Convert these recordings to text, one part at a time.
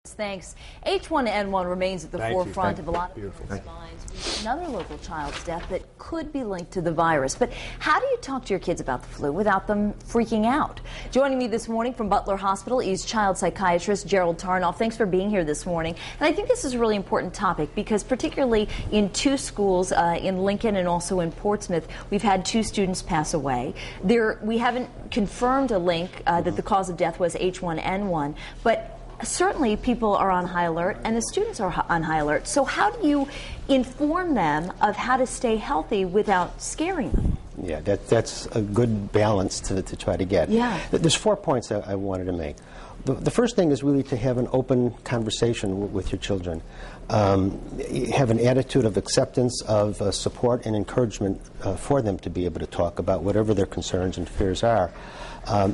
Thanks. H1N1 remains at the forefront of a lot of Beautiful. people's minds. With another local child's death that could be linked to the virus. But how do you talk to your kids about the flu without them freaking out? Joining me this morning from Butler Hospital is Child Psychiatrist Gerald Tarnoff. Thanks for being here this morning. And I think this is a really important topic because particularly in two schools, in Lincoln and also in Portsmouth, we've had two students pass away. We haven't confirmed a link that the cause of death was H1N1, but certainly people are on high alert and the students are on high alert. So how do you inform them of how to stay healthy without scaring them? Yeah, that's a good balance to try to get. Yeah. There's 4 points that I wanted to make. The first thing is really to have an open conversation with your children. Have an attitude of acceptance, of support and encouragement for them to be able to talk about whatever their concerns and fears are.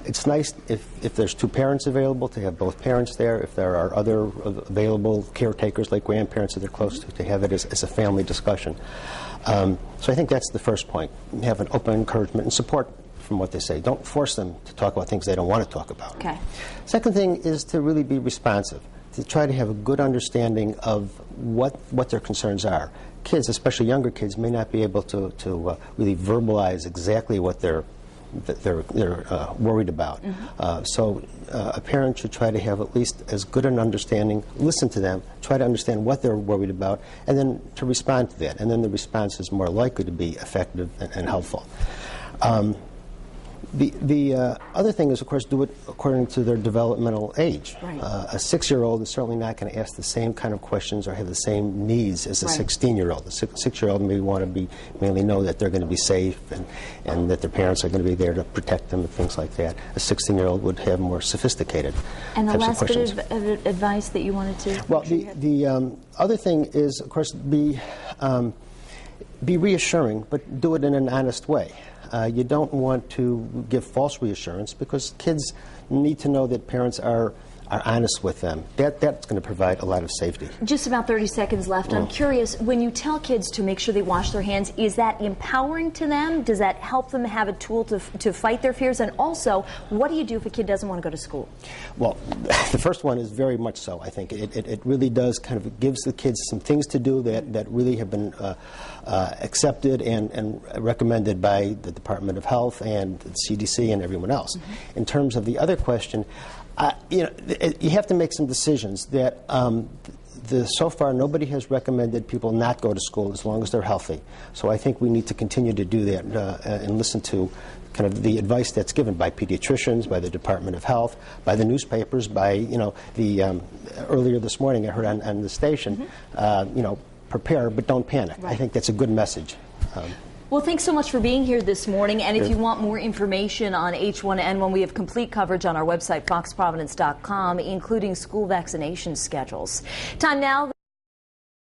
It's nice if there's two parents available to have both parents there. If there are other available caretakers like grandparents that they're close to have it as a family discussion. So I think that's the first point. Have an open encouragement and support from what they say. Don't force them to talk about things they don't want to talk about. Okay. Second thing is to really be responsive, to try to have a good understanding of what their concerns are. Kids, especially younger kids, may not be able to really verbalize exactly what they're worried about. So a parent should try to have at least as good an understanding, listen to them, try to understand what they're worried about, and then to respond to that. And then the response is more likely to be effective and helpful. The other thing is, of course, do it according to their developmental age. Right. A 6-year-old is certainly not going to ask the same kind of questions or have the same needs as a 16-year-old. The 6-year-old may want to mainly know that they're going to be safe and that their parents are going to be there to protect them and things like that. A 16-year-old would have more sophisticated And the types last of questions. bit of advice that you wanted to... Well, the other thing is, of course, be reassuring, but do it in an honest way. You don't want to give false reassurance because kids need to know that parents are honest with them. That's going to provide a lot of safety. Just about 30 seconds left. I'm curious, when you tell kids to make sure they wash their hands, is that empowering to them? Does that help them have a tool to fight their fears? And also, what do you do if a kid doesn't want to go to school? Well, the first one is very much so, I think. It really does kind of gives the kids some things to do that really have been accepted and recommended by the Department of Health and the CDC and everyone else. In terms of the other question, you have to make some decisions that so far nobody has recommended people not go to school as long as they're healthy. So I think we need to continue to do that and listen to kind of the advice that's given by pediatricians, by the Department of Health, by the newspapers, by, the earlier this morning I heard on the station, prepare but don't panic. Right. I think that's a good message. Well, thanks so much for being here this morning. And if you want more information on H1N1, we have complete coverage on our website, foxprovidence.com, including school vaccination schedules. Time now.